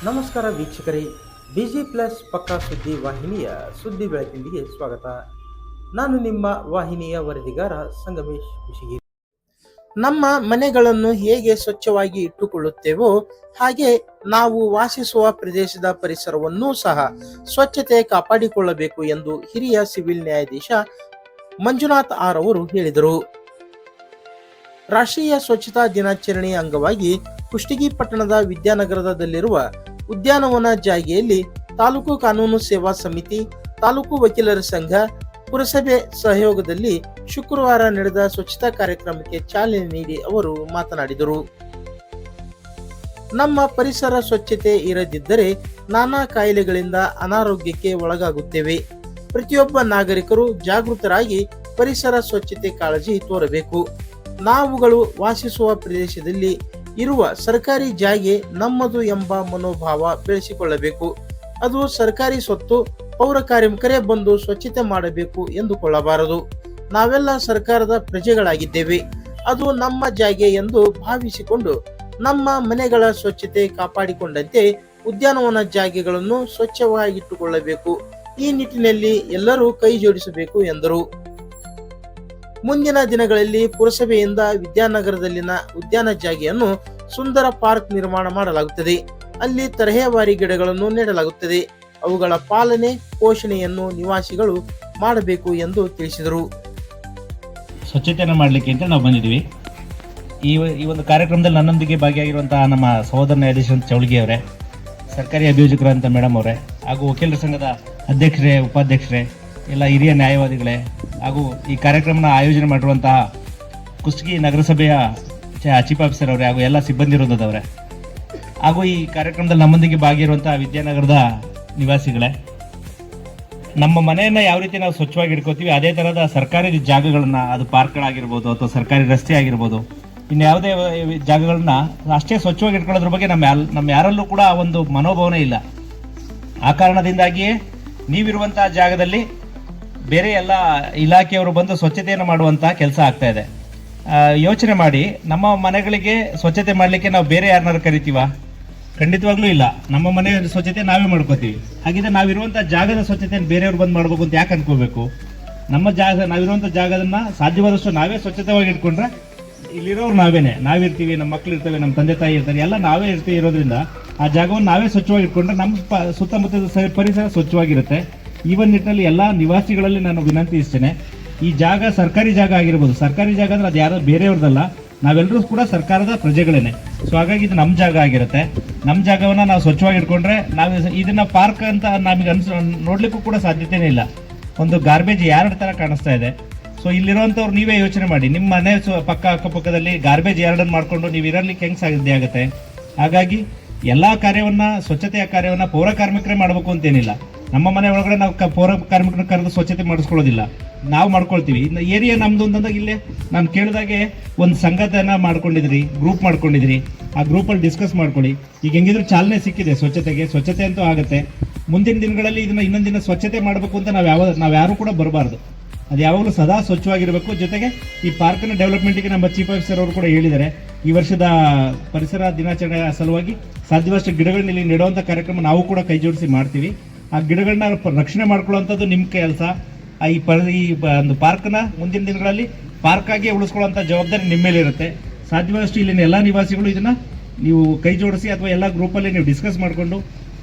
ನಮಸ್ಕಾರ ವೀಕ್ಷಕರೇ, busy plus ಪಕ್ಕಾ ಸುದ್ದಿ ವಾಹಿನಿಯ ಸುದ್ದಿ ಬೆಳಕಿಂಡಿಗೆ ಸ್ವಾಗತ. ನಾನು ನಿಮ್ಮ ವಾಹಿನಿಯ ವರದಿಗಾರ ಸಂಗಮೇಶ್ ಕುಶಿಗಿ. ನಮ್ಮ ಮನೆಗಳನ್ನು ಹೇಗೆ ಸ್ವಚ್ಛವಾಗಿ ಇಟ್ಟುಕೊಳ್ಳುತ್ತೇವೋ ಹಾಗೆ ನಾವು ವಾಸಿಸುವ ಪ್ರದೇಶದ ಪರಿಸರವನ್ನೂ ಸಹ ಸ್ವಚ್ಛತೆ ಕಾಪಾಡಿಕೊಳ್ಳಬೇಕು ಎಂದು ಹಿರಿಯ ಸಿವಿಲ್ ನ್ಯಾಯಾಧೀಶ ಮಂಜುನಾಥ್ ಆರ್ ಅವರು ಹೇಳಿದರು. ರಾಷ್ಟ್ರೀಯ ಸ್ವಚ್ಛತಾ ದಿನಾಚರಣೆಯ ಅಂಗವಾಗಿ ಕುಷ್ಟಗಿ ಪಟ್ಟಣದ ವಿದ್ಯಾನಗರದಲ್ಲಿರುವ ಉದ್ಯಾನವನ ಜಾಗೆಯಲ್ಲಿ ತಾಲೂಕು ಕಾನೂನು ಸೇವಾ ಸಮಿತಿ, ತಾಲೂಕು ವಕೀಲರ ಸಂಘ, ಪುರಸಭೆ ಸಹಯೋಗದಲ್ಲಿ ಶುಕ್ರವಾರ ನಡೆದ ಸ್ವಚ್ಛತಾ ಕಾರ್ಯಕ್ರಮಕ್ಕೆ ಚಾಲನೆ ನೀಡಿ ಅವರು ಮಾತನಾಡಿದರು. ನಮ್ಮ ಪರಿಸರ ಸ್ವಚ್ಛತೆ ಇರದಿದ್ದರೆ ನಾನಾ ಕಾಯಿಲೆಗಳಿಂದ ಅನಾರೋಗ್ಯಕ್ಕೆ ಒಳಗಾಗುತ್ತೇವೆ. ಪ್ರತಿಯೊಬ್ಬ ನಾಗರಿಕರು ಜಾಗೃತರಾಗಿ ಪರಿಸರ ಸ್ವಚ್ಛತೆ ಕಾಳಜಿ ತೋರಬೇಕು. ನಾವುಗಳು ವಾಸಿಸುವ ಪ್ರದೇಶದಲ್ಲಿ ಇರುವ ಸರ್ಕಾರಿ ಜಾಗೆ ನಮ್ಮದು ಎಂಬ ಮನೋಭಾವ ಬೆಳೆಸಿಕೊಳ್ಳಬೇಕು. ಅದು ಸರ್ಕಾರಿ ಸ್ವತ್ತು, ಪೌರ ಕಾರ್ಮಿಕರೇ ಬಂದು ಸ್ವಚ್ಛತೆ ಮಾಡಬೇಕು ಎಂದುಕೊಳ್ಳಬಾರದು. ನಾವೆಲ್ಲ ಸರ್ಕಾರದ ಪ್ರಜೆಗಳಾಗಿದ್ದೇವೆ. ಅದು ನಮ್ಮ ಜಾಗೆ ಎಂದು ಭಾವಿಸಿಕೊಂಡು ನಮ್ಮ ಮನೆಗಳ ಸ್ವಚ್ಛತೆ ಕಾಪಾಡಿಕೊಂಡಂತೆ ಉದ್ಯಾನವನ ಜಾಗೆಗಳನ್ನು ಸ್ವಚ್ಛವಾಗಿಟ್ಟುಕೊಳ್ಳಬೇಕು. ಈ ನಿಟ್ಟಿನಲ್ಲಿ ಎಲ್ಲರೂ ಕೈ ಜೋಡಿಸಬೇಕು ಎಂದರು. ಮುಂದಿನ ದಿನಗಳಲ್ಲಿ ಪುರಸಭೆಯಿಂದ ವಿದ್ಯಾನಗರದಲ್ಲಿನ ಉದ್ಯಾನ ಜಾಗೆಯನ್ನು ಸುಂದರ ಪಾರ್ಕ್ ನಿರ್ಮಾಣ ಮಾಡಲಾಗುತ್ತದೆ. ಅಲ್ಲಿ ತರಹೇವಾರಿ ಗಿಡಗಳನ್ನು ನೆಡಲಾಗುತ್ತದೆ. ಅವುಗಳ ಪಾಲನೆ, ಪೋಷಣೆಯನ್ನು ನಿವಾಸಿಗಳು ಮಾಡಬೇಕು ಎಂದು ತಿಳಿಸಿದರು. ಸ್ವಚ್ಛತೆಯನ್ನು ಮಾಡಲಿಕ್ಕೆ ಅಂತ ನಾವು ಬಂದಿದ್ದೀವಿ. ಈ ಒಂದು ಕಾರ್ಯಕ್ರಮದಲ್ಲಿ ನನ್ನೊಂದಿಗೆ ಭಾಗಿಯಾಗಿರುವಂತಹ ನಮ್ಮ ಸಹೋದರ ನ್ಯಾಯಾಧೀಶ ಚೌಳಿಗೆ ಅವರೇ, ಸರ್ಕಾರಿ ಅಭಿಯೋಜಕರಂತ ಮೇಡಮ್ ಅವರೇ, ಹಾಗೂ ವಕೀಲರ ಸಂಘದ ಅಧ್ಯಕ್ಷರೇ, ಉಪಾಧ್ಯಕ್ಷರೇ, ಎಲ್ಲ ಹಿರಿಯ ನ್ಯಾಯವಾದಿಗಳೇ, ಹಾಗೂ ಈ ಕಾರ್ಯಕ್ರಮನ ಆಯೋಜನೆ ಮಾಡಿರುವಂತಹ ಕುಷ್ಟಗಿ ನಗರಸಭೆಯ ಚೀಫ್ ಆಫೀಸರ್ ಅವರೇ, ಹಾಗೂ ಎಲ್ಲ ಸಿಬ್ಬಂದಿ ವೃಂದದವರೇ, ಹಾಗೂ ಈ ಕಾರ್ಯಕ್ರಮದಲ್ಲಿ ನಮ್ಮೊಂದಿಗೆ ಭಾಗಿರುವಂತಹ ವಿದ್ಯಾನಗರದ ನಿವಾಸಿಗಳೇ, ನಮ್ಮ ಮನೆಯನ್ನು ಯಾವ ರೀತಿ ನಾವು ಸ್ವಚ್ಛವಾಗಿ ಇಟ್ಕೋತೀವಿ ಅದೇ ಥರದ ಸರ್ಕಾರಿ ಜಾಗಗಳನ್ನ, ಅದು ಪಾರ್ಕ್ಗಳಾಗಿರ್ಬೋದು ಅಥವಾ ಸರ್ಕಾರಿ ರಸ್ತೆ ಆಗಿರ್ಬೋದು, ಇನ್ನು ಯಾವುದೇ ಜಾಗಗಳನ್ನ ಅಷ್ಟೇ ಸ್ವಚ್ಛವಾಗಿ ಇಟ್ಕೊಳ್ಳೋದ್ರ ಬಗ್ಗೆ ನಮ್ಮ ಯಾರಲ್ಲೂ ಕೂಡ ಒಂದು ಮನೋಭಾವನೆ ಇಲ್ಲ. ಆ ಕಾರಣದಿಂದಾಗಿಯೇ ನೀವಿರುವಂತಹ ಜಾಗದಲ್ಲಿ ಬೇರೆ ಎಲ್ಲ ಇಲಾಖೆಯವರು ಬಂದು ಸ್ವಚ್ಛತೆಯನ್ನು ಮಾಡುವಂತಹ ಕೆಲಸ ಆಗ್ತಾ ಇದೆ. ಯೋಚನೆ ಮಾಡಿ, ನಮ್ಮ ಮನೆಗಳಿಗೆ ಸ್ವಚ್ಛತೆ ಮಾಡಲಿಕ್ಕೆ ನಾವು ಬೇರೆ ಯಾರನ್ನಾರು ಕರಿತೀವ? ಖಂಡಿತವಾಗ್ಲೂ ಇಲ್ಲ. ನಮ್ಮ ಮನೆ ಸ್ವಚ್ಛತೆ ನಾವೇ ಮಾಡ್ಕೋತೀವಿ. ಹಾಗಿದ್ರೆ ನಾವಿರುವಂಥ ಜಾಗದ ಸ್ವಚ್ಛತೆಯನ್ನು ಬೇರೆಯವ್ರು ಬಂದು ಮಾಡ್ಬೇಕು ಅಂತ ಯಾಕೆ ಅನ್ಕೋಬೇಕು? ನಮ್ಮ ನಾವಿರುವಂಥ ಜಾಗದನ್ನ ಸಾಧ್ಯವಾದಷ್ಟು ನಾವೇ ಸ್ವಚ್ಛತೆವಾಗಿ ಇಟ್ಕೊಂಡ್ರೆ ಇಲ್ಲಿರೋರು ನಾವಿರ್ತೀವಿ, ನಮ್ಮ ಮಕ್ಳು ಇರ್ತವೆ, ನಮ್ಮ ತಂದೆ ತಾಯಿ ಇರ್ತಾರೆ, ಎಲ್ಲ ನಾವೇ ಇರೋದ್ರಿಂದ ಆ ಜಾಗವನ್ನು ನಾವೇ ಸ್ವಚ್ಛವಾಗಿ ಇಟ್ಕೊಂಡ್ರೆ ನಮ್ಮ ಸುತ್ತಮುತ್ತಲ ಪರಿಸರ ಸ್ವಚ್ಛವಾಗಿರುತ್ತೆ. ಈ ಒಂದು ನಿಟ್ಟಿನಲ್ಲಿ ಎಲ್ಲ ನಿವಾಸಿಗಳಲ್ಲಿ ನಾನು ವಿನಂತಿಸ್ತೇನೆ, ಈ ಜಾಗ ಸರ್ಕಾರಿ ಜಾಗ ಆಗಿರ್ಬೋದು. ಸರ್ಕಾರಿ ಜಾಗ ಅಂದ್ರೆ ಅದು ಯಾರೋ ಬೇರೆಯವ್ರದಲ್ಲ, ನಾವೆಲ್ಲರೂ ಕೂಡ ಸರ್ಕಾರದ ಪ್ರಜೆಗಳೇನೆ. ಸೊ ಹಾಗಾಗಿ ಇದು ನಮ್ಮ ಜಾಗ ಆಗಿರುತ್ತೆ. ನಮ್ಮ ಜಾಗವನ್ನ ನಾವು ಸ್ವಚ್ಛವಾಗಿ ಇಟ್ಕೊಂಡ್ರೆ ನಾವು ಇದನ್ನ ಪಾರ್ಕ್ ಅಂತ ನಮಗೆ ನೋಡ್ಲಿಕ್ಕೂ ಕೂಡ ಸಾಧ್ಯತೆನೇ ಇಲ್ಲ. ಒಂದು ಗಾರ್ಬೇಜ್ ಯಾರ್ಡ್ ತರ ಕಾಣಿಸ್ತಾ ಇದೆ. ಸೊ ಇಲ್ಲಿರುವಂತವ್ರು ನೀವೇ ಯೋಚನೆ ಮಾಡಿ, ನಿಮ್ಮ ಮನೆ ಅಕ್ಕಪಕ್ಕದಲ್ಲಿ ಗಾರ್ಬೇಜ್ ಯಾರ್ಡನ್ನು ಮಾಡ್ಕೊಂಡು ನೀವು ಇರಲಿಕ್ಕೆ ಹೆಂಗ್ ಸಾಧ್ಯ ಆಗುತ್ತೆ? ಹಾಗಾಗಿ ಎಲ್ಲಾ ಕಾರ್ಯವನ್ನ, ಸ್ವಚ್ಛತೆಯ ಕಾರ್ಯವನ್ನ ಪೌರ ಕಾರ್ಮಿಕರೇ ಮಾಡಬೇಕು ಅಂತೇನಿಲ್ಲ. ನಮ್ಮ ಮನೆ ಒಳಗಡೆ ನಾವು ಪೌರ ಕಾರ್ಮಿಕರನ್ನ ಕರೆದು ಸ್ವಚ್ಛತೆ ಮಾಡಿಸ್ಕೊಳ್ಳೋದಿಲ್ಲ, ನಾವು ಮಾಡ್ಕೊಳ್ತೀವಿ. ಇನ್ನು ಏರಿಯಾ ನಮ್ದು ಅಂತಂದಾಗ ಇಲ್ಲೇ ನಾನು ಕೇಳಿದಾಗೆ ಒಂದು ಸಂಘಟನೆ ಮಾಡ್ಕೊಂಡಿದ್ರಿ, ಗ್ರೂಪ್ ಮಾಡ್ಕೊಂಡಿದ್ರಿ, ಆ ಗ್ರೂಪಲ್ಲಿ ಡಿಸ್ಕಸ್ ಮಾಡ್ಕೊಳ್ಳಿ. ಈಗ ಹೆಂಗಿದ್ರು ಚಾಲನೆ ಸಿಕ್ಕಿದೆ ಸ್ವಚ್ಛತೆಗೆ, ಸ್ವಚ್ಛತೆ ಅಂತೂ ಆಗುತ್ತೆ. ಮುಂದಿನ ದಿನಗಳಲ್ಲಿ ಇದನ್ನ ಇನ್ನೊಂದು ದಿನ ಸ್ವಚ್ಛತೆ ಮಾಡಬೇಕು ಅಂತ ನಾವು ಯಾರು ಕೂಡ ಬರಬಾರ್ದು. ಅದು ಯಾವಾಗಲೂ ಸದಾ ಸ್ವಚ್ಛವಾಗಿರಬೇಕು. ಜೊತೆಗೆ ಈ ಪಾರ್ಕ್ನ ಡೆವಲಪ್ಮೆಂಟ್ಗೆ ನಮ್ಮ ಚೀಫ್ ಆಫೀಸರ್ ಅವರು ಕೂಡ ಹೇಳಿದ್ದಾರೆ, ಈ ವರ್ಷದ ಪರಿಸರ ದಿನಾಚರಣೆಯ ಸಲುವಾಗಿ ಸಾಧ್ಯವಷ್ಟು ಗಿಡಗಳನ್ನ ಇಲ್ಲಿ ನೆಡುವಂಥ ಕಾರ್ಯಕ್ರಮ ನಾವು ಕೂಡ ಕೈ ಜೋಡಿಸಿ ಮಾಡ್ತೀವಿ. ಆ ಗಿಡಗಳನ್ನ ರಕ್ಷಣೆ ಮಾಡ್ಕೊಳ್ಳುವಂಥದ್ದು ನಿಮ್ಮ ಕೆಲಸ. ಈ ಒಂದು ಪಾರ್ಕ್ನ ಮುಂದಿನ ದಿನಗಳಲ್ಲಿ ಪಾರ್ಕ್ ಆಗಿ ಉಳಿಸ್ಕೊಳ್ಳುವಂಥ ಜವಾಬ್ದಾರಿ ನಿಮ್ಮ ಮೇಲೆ ಇರುತ್ತೆ. ಸಾಧ್ಯವಾದಷ್ಟು ಇಲ್ಲಿನ ಎಲ್ಲ ನಿವಾಸಿಗಳು ಇದನ್ನ ನೀವು ಕೈ ಜೋಡಿಸಿ ಅಥವಾ ಎಲ್ಲ ಗ್ರೂಪಲ್ಲಿ ನೀವು ಡಿಸ್ಕಸ್ ಮಾಡಿಕೊಂಡು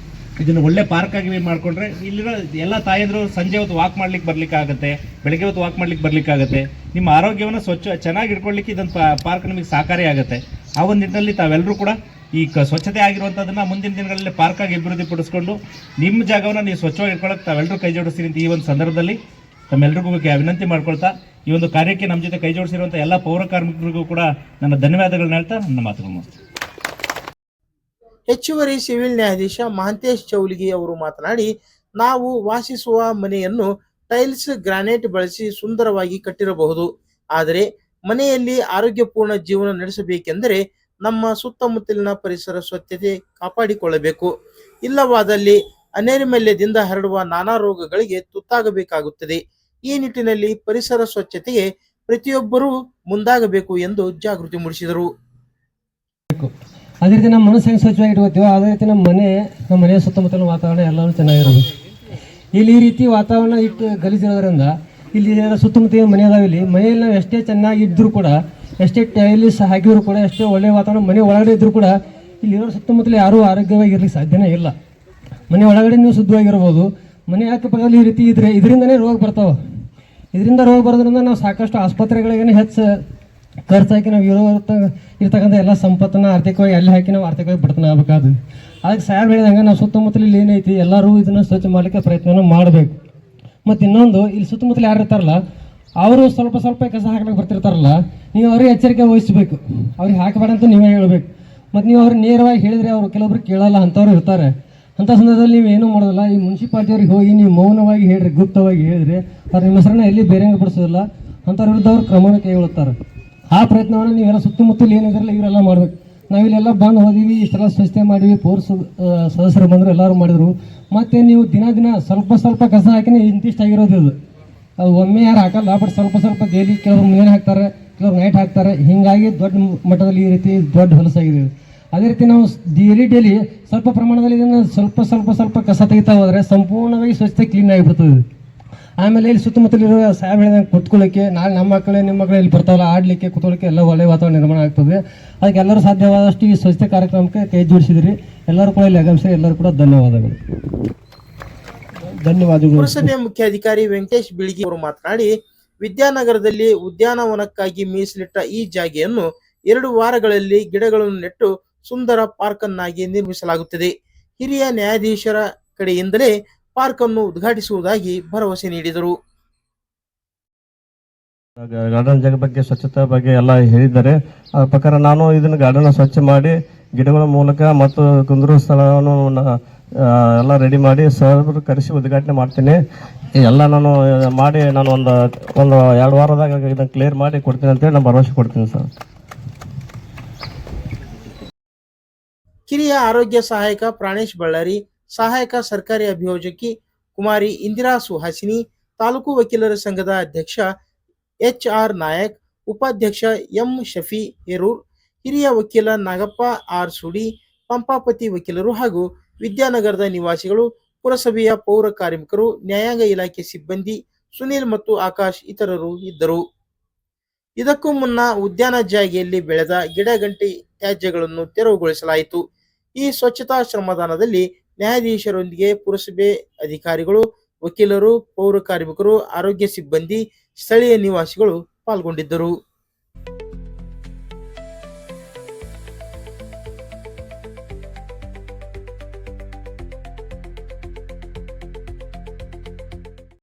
ಇದನ್ನು ಒಳ್ಳೆ ಪಾರ್ಕ್ ಆಗಿ ಮಾಡ್ಕೊಂಡ್ರೆ ಇಲ್ಲಿರೋ ಎಲ್ಲ ತಾಯಂದ್ರು ಸಂಜೆ ಹೊತ್ತು ವಾಕ್ ಮಾಡ್ಲಿಕ್ಕೆ ಬರ್ಲಿಕ್ಕಾಗತ್ತೆ, ಬೆಳಗ್ಗೆ ಹೊತ್ತು ವಾಕ್ ಮಾಡ್ಲಿಕ್ಕೆ ಬರ್ಲಿಕ್ಕಾಗತ್ತೆ. ನಿಮ್ಮ ಆರೋಗ್ಯವನ್ನು ಚೆನ್ನಾಗಿ ಇಟ್ಕೊಳ್ಳಿಕ್ಕೆ ಇದೊಂದು ಪಾರ್ಕ್ ನಿಮಗೆ ಸಹಕಾರಿ ಆಗುತ್ತೆ. ಆ ಒಂದು ನಿಟ್ಟಿನಲ್ಲಿ ತಾವೆಲ್ಲರೂ ಕೂಡ ಈ ಸ್ವಚ್ಛತೆ ಆಗಿರುವಂಥದ್ದನ್ನ ಮುಂದಿನ ದಿನಗಳಲ್ಲಿ ಪಾರ್ಕ್ ಆಗಿ ಅಭಿವೃದ್ಧಿ ಪಡಿಸ್ಕೊಂಡು ನಿಮ್ಮ ಜಾಗವನ್ನು ನೀವು ಸ್ವಚ್ಛವಾಗಿ ಇಟ್ಕೊಳ್ಳೋಕೆ ತಾವೆಲ್ಲರೂ ಕೈ ಜೋಡಿಸ್ತೀರಿ ಅಂತ ಈ ಒಂದು ಸಂದರ್ಭದಲ್ಲಿ ತಮ್ಮೆಲ್ಲರಿಗೂ ವಿನಂತಿ ಮಾಡ್ಕೊಳ್ತಾ, ಈ ಒಂದು ಕಾರ್ಯಕ್ಕೆ ನಮ್ಮ ಜೊತೆ ಕೈ ಜೋಡಿಸಿರುವಂಥ ಎಲ್ಲ ಪೌರ ಕಾರ್ಮಿಕರಿಗೂ ಕೂಡ ನನ್ನ ಧನ್ಯವಾದಗಳನ್ನ ಹೇಳ್ತಾ ನನ್ನ ಮಾತುಗಳು. ಹೆಚ್ಚುವರಿ ಸಿವಿಲ್ ನ್ಯಾಯಾಧೀಶ ಮಹಾಂತೇಶ್ ಚೌಲಿಗಿ ಅವರು ಮಾತನಾಡಿ, ನಾವು ವಾಸಿಸುವ ಮನೆಯನ್ನು ಟೈಲ್ಸ್, ಗ್ರಾನೈಟ್ ಬಳಸಿ ಸುಂದರವಾಗಿ ಕಟ್ಟಿರಬಹುದು. ಆದರೆ ಮನೆಯಲ್ಲಿ ಆರೋಗ್ಯಪೂರ್ಣ ಜೀವನ ನಡೆಸಬೇಕೆಂದರೆ ನಮ್ಮ ಸುತ್ತಮುತ್ತಲಿನ ಪರಿಸರ ಸ್ವಚ್ಛತೆ ಕಾಪಾಡಿಕೊಳ್ಳಬೇಕು. ಇಲ್ಲವಾದಲ್ಲಿ ಅನೈರ್ಮಲ್ಯದಿಂದ ಹರಡುವ ನಾನಾ ರೋಗಗಳಿಗೆ ತುತ್ತಾಗಬೇಕಾಗುತ್ತದೆ. ಈ ನಿಟ್ಟಿನಲ್ಲಿ ಪರಿಸರ ಸ್ವಚ್ಛತೆಗೆ ಪ್ರತಿಯೊಬ್ಬರೂ ಮುಂದಾಗಬೇಕು ಎಂದು ಜಾಗೃತಿ ಮೂಡಿಸಿದರು. ಅದೇ ರೀತಿ ನಮ್ಮ ಮನಸ್ಸು ಹೆಂಗೆ ಸ್ವಚ್ಛವಾಗಿ ಇಟ್ಕೋತೀವೋ ಅದೇ ರೀತಿ ನಮ್ಮ ಮನೆಯ ಸುತ್ತಮುತ್ತಲಿನ ವಾತಾವರಣ ಎಲ್ಲವೂ ಚೆನ್ನಾಗಿರೋದು. ಇಲ್ಲಿ ಈ ರೀತಿ ವಾತಾವರಣ ಇಟ್ಟು ಗಲೀಜಿರೋದ್ರಿಂದ ಇಲ್ಲಿ ಸುತ್ತಮುತ್ತ ಮನೆ ಅದಾವೆ. ಇಲ್ಲಿ ಮನೆಯಲ್ಲಿ ನಾವು ಎಷ್ಟೇ ಚೆನ್ನಾಗಿ ಇದ್ದರೂ ಕೂಡ, ಎಷ್ಟೇ ಟೈಲಿಸ್ ಹಾಕಿದ್ರು ಕೂಡ, ಎಷ್ಟೇ ಒಳ್ಳೆಯ ವಾತಾವರಣ ಮನೆ ಒಳಗಡೆ ಇದ್ದರೂ ಕೂಡ ಇಲ್ಲಿರೋ ಸುತ್ತಮುತ್ತಲು ಯಾರೂ ಆರೋಗ್ಯವಾಗಿ ಇರಲಿಕ್ಕೆ ಸಾಧ್ಯನೇ ಇಲ್ಲ. ಮನೆ ಒಳಗಡೆ ನೀವು ಶುದ್ಧವಾಗಿರ್ಬೋದು, ಮನೆ ಅಕ್ಕಪಕ್ಕದಲ್ಲಿ ಈ ರೀತಿ ಇದ್ರೆ ಇದರಿಂದನೇ ರೋಗ ಬರ್ತಾವೆ. ಇದರಿಂದ ರೋಗ ಬರೋದ್ರಿಂದ ನಾವು ಸಾಕಷ್ಟು ಆಸ್ಪತ್ರೆಗಳಿಗೆ ಹೆಚ್ಚು ಖರ್ಚು ಹಾಕಿ ನಾವು ಇರ್ತಕ್ಕಂಥ ಎಲ್ಲ ಸಂಪತ್ತನ್ನು ಆರ್ಥಿಕವಾಗಿ ಅಲ್ಲಿ ಹಾಕಿ ನಾವು ಆರ್ಥಿಕವಾಗಿ ಬಡತನ ಆಗಬೇಕಾದ್ರೆ, ಅದಕ್ಕೆ ಸಾರ್ ಹೇಳಿದಂಗೆ ನಾವು ಸುತ್ತಮುತ್ತಲಲ್ಲಿ ಏನೈತಿ ಎಲ್ಲರೂ ಇದನ್ನು ಸ್ವಚ್ಛ ಮಾಡಲಿಕ್ಕೆ ಪ್ರಯತ್ನ ಮಾಡಬೇಕು. ಮತ್ತು ಇನ್ನೊಂದು, ಇಲ್ಲಿ ಸುತ್ತಮುತ್ತಲು ಯಾರು ಇರ್ತಾರಲ್ಲ ಅವರು ಸ್ವಲ್ಪ ಸ್ವಲ್ಪ ಕಸ ಹಾಕ್ಲಿಕ್ಕೆ ಬರ್ತಿರ್ತಾರಲ್ಲ, ನೀವು ಅವ್ರಿಗೆ ಎಚ್ಚರಿಕೆ ವಹಿಸಬೇಕು. ಅವ್ರಿಗೆ ಹಾಕಬೇಡ ಅಂತ ನೀವೇ ಹೇಳಬೇಕು. ಮತ್ತು ನೀವು ಅವ್ರಿಗೆ ನೇರವಾಗಿ ಹೇಳಿದರೆ ಅವರು ಕೆಲವೊಬ್ರು ಕೇಳಲ್ಲ, ಅಂಥವ್ರು ಇರ್ತಾರೆ. ಅಂಥ ಸಂದರ್ಭದಲ್ಲಿ ನೀವು ಏನೂ ಮಾಡೋದಿಲ್ಲ, ಈ ಮುನ್ಸಿಪಾಲ್ಟಿಯವ್ರಿಗೆ ಹೋಗಿ ನೀವು ಮೌನವಾಗಿ ಹೇಳಿರಿ, ಗುಪ್ತವಾಗಿ ಹೇಳಿದರೆ ಅವ್ರು ನಿಮ್ಮ ಹೆಸರನ್ನ ಎಲ್ಲಿ ಬೇರೆಂಗೆ ಬಿಡಿಸೋದಿಲ್ಲ, ಅಂಥವ್ರ ವಿರುದ್ಧ ಅವ್ರು ಕ್ರಮವನ್ನು ಕೈಗೊಳ್ಳುತ್ತಾರೆ. ಆ ಪ್ರಯತ್ನವನ್ನು ನೀವೆಲ್ಲ ಸುತ್ತಮುತ್ತಲು ಏನಿದ್ರಲ್ಲ ಇವರೆಲ್ಲ ಮಾಡಬೇಕು. ನಾವಿಲ್ಲೆಲ್ಲ ಬಂದು ಹೋದಿವಿ, ಇಷ್ಟೆಲ್ಲ ಸ್ವಚ್ಛತೆ ಮಾಡಿವಿ, ಪೌರ ಸದಸ್ಯರು ಬಂದರು, ಎಲ್ಲರೂ ಮಾಡಿದರು. ಮತ್ತು ನೀವು ದಿನ ಸ್ವಲ್ಪ ಸ್ವಲ್ಪ ಕಸ ಹಾಕಿನೇ ಇಂತಿಷ್ಟಾಗಿರೋದು ಇದು. ಅದು ಒಮ್ಮೆ ಯಾರು ಹಾಕಲ್ಲ, ಬಟ್ ಸ್ವಲ್ಪ ಸ್ವಲ್ಪ ಡೈಲಿ ಕೆಲವರು ಮುಂಜಾನೆ ಹಾಕ್ತಾರೆ, ಕೆಲವರು ನೈಟ್ ಹಾಕ್ತಾರೆ. ಹೀಗಾಗಿ ದೊಡ್ಡ ಮಟ್ಟದಲ್ಲಿ ಈ ರೀತಿ ದೊಡ್ಡ ಹೊಲಸಾಗಿದೆ. ಅದೇ ರೀತಿ ನಾವು ಡೈಲಿ ಸ್ವಲ್ಪ ಪ್ರಮಾಣದಲ್ಲಿ ಇದನ್ನು ಸ್ವಲ್ಪ ಕಸ ತೆಗಿತಾ ಹೋದರೆ ಸಂಪೂರ್ಣವಾಗಿ ಸ್ವಚ್ಛತೆ ಕ್ಲೀನ್ ಆಗಿಬಿಡ್ತದೆ. ಆಮೇಲೆ ಇಲ್ಲಿ ಸುತ್ತಮುತ್ತಲಿರೋ ಸಾಹೇಬ್ ಹೇಳಿದಂಗೆ ಕೂತ್ಕೊಳ್ಳಿಕ್ಕೆ, ನಾಳೆ ನಮ್ಮ ಮಕ್ಕಳೇ ಇಲ್ಲಿ ಬರ್ತಾವಲ್ಲ, ಆಡಲಿಕ್ಕೆ ಕೂತ್ಕೊಳ್ಳಿಕ್ಕೆ ಎಲ್ಲ ಒಳ್ಳೆಯ ವಾತಾವರಣ ನಿರ್ಮಾಣ ಆಗ್ತದೆ. ಅದಕ್ಕೆ ಎಲ್ಲರೂ ಸಾಧ್ಯವಾದಷ್ಟು ಈ ಸ್ವಚ್ಛತೆ ಕಾರ್ಯಕ್ರಮಕ್ಕೆ ಕೈ ಜೋಡಿಸಿದ್ರಿ. ಎಲ್ಲರೂ ಕೂಡ ಇಲ್ಲಿ ಆಗಮಿಸಿ ಎಲ್ಲರೂ ಕೂಡ ಧನ್ಯವಾದಗಳು. ಪುರಸಭೆಯ ಮುಖ್ಯಾಧಿಕಾರಿ ವೆಂಕಟೇಶ್ ಬಿಳಿಗಿ ಅವರು ಮಾತನಾಡಿ, ವಿದ್ಯಾನಗರದಲ್ಲಿ ಉದ್ಯಾನವನಕ್ಕಾಗಿ ಮೀಸಲಿಟ್ಟ ಈ ಜಾಗೆಯನ್ನು 2 ವಾರಗಳಲ್ಲಿ ಗಿಡಗಳನ್ನು ನೆಟ್ಟು ಸುಂದರ ಪಾರ್ಕ್ ಅನ್ನಾಗಿ ನಿರ್ಮಿಸಲಾಗುತ್ತದೆ. ಹಿರಿಯ ನ್ಯಾಯಾಧೀಶರ ಕಡೆಯಿಂದಲೇ ಪಾರ್ಕ್ ಅನ್ನು ಉದ್ಘಾಟಿಸುವುದಾಗಿ ಭರವಸೆ ನೀಡಿದರು. ಗಾರ್ಡನ್ ಜಾಗ ಬಗ್ಗೆ, ಸ್ವಚ್ಛತೆ ಬಗ್ಗೆ ಎಲ್ಲ ಹೇಳಿದ್ದಾರೆ. ಅದ್ರ ಪ್ರಕಾರ ನಾನು ಇದನ್ನು ಗಾರ್ಡನ್ ಸ್ವಚ್ಛ ಮಾಡಿ ಗಿಡಗಳ ಮೂಲಕ ಮತ್ತು ಕುಂದ್ರು ಸ್ಥಳವನ್ನು ಎಲ್ಲ ರೆಡಿ ಮಾಡಿ ಸರ್ ಕರೆಸಿ ಉದ್ಘಾಟನೆ ಮಾಡ್ತೀನಿ. ಎಲ್ಲ ನಾನು ಮಾಡಿ ನಾನು ಒಂದು 2 ವಾರದಾಗ ಇದನ್ನು ಕ್ಲಿಯರ್ ಮಾಡಿ ಕೊಡ್ತೀನಿ ಅಂತೇಳಿ ನಾನು ಭರವಸೆ ಕೊಡ್ತೀನಿ ಸರ್. ಕಿರಿಯ ಆರೋಗ್ಯ ಸಹಾಯಕ ಪ್ರಾಣೇಶ್ ಬಳ್ಳಾರಿ, ಸಹಾಯಕ ಸರ್ಕಾರಿ ಅಭಿಯೋಜಕಿ ಕುಮಾರಿ ಇಂದಿರಾ ಸುಹಾಸಿನಿ, ತಾಲೂಕು ವಕೀಲರ ಸಂಘದ ಅಧ್ಯಕ್ಷ HR ನಾಯಕ್, ಉಪಾಧ್ಯಕ್ಷ M ಶಫಿ ಹೇರೂರ್, ಹಿರಿಯ ವಕೀಲ ನಾಗಪ್ಪ ಆರ್ ಸುಡಿ, ಪಂಪಾಪತಿ ವಕೀಲರು ಹಾಗೂ ವಿದ್ಯಾನಗರದ ನಿವಾಸಿಗಳು, ಪುರಸಭೆಯ ಪೌರ ಕಾರ್ಮಿಕರು, ನ್ಯಾಯಾಂಗ ಇಲಾಖೆ ಸಿಬ್ಬಂದಿ, ಸುನೀಲ್ ಮತ್ತು ಆಕಾಶ್ ಇತರರು ಇದ್ದರು. ಇದಕ್ಕೂ ಮುನ್ನ ಉದ್ಯಾನ ಜಾಗೆಯಲ್ಲಿ ಬೆಳೆದ ಗಿಡಗಂಟಿ ತ್ಯಾಜ್ಯಗಳನ್ನು ತೆರವುಗೊಳಿಸಲಾಯಿತು. ಈ ಸ್ವಚ್ಛತಾ ಶ್ರಮದಾನದಲ್ಲಿ ನ್ಯಾಯಾಧೀಶರೊಂದಿಗೆ ಪುರಸಭೆ ಅಧಿಕಾರಿಗಳು, ವಕೀಲರು, ಪೌರ ಕಾರ್ಮಿಕರು, ಆರೋಗ್ಯ ಸಿಬ್ಬಂದಿ, ಸ್ಥಳೀಯ ನಿವಾಸಿಗಳು ಪಾಲ್ಗೊಂಡಿದ್ದರು.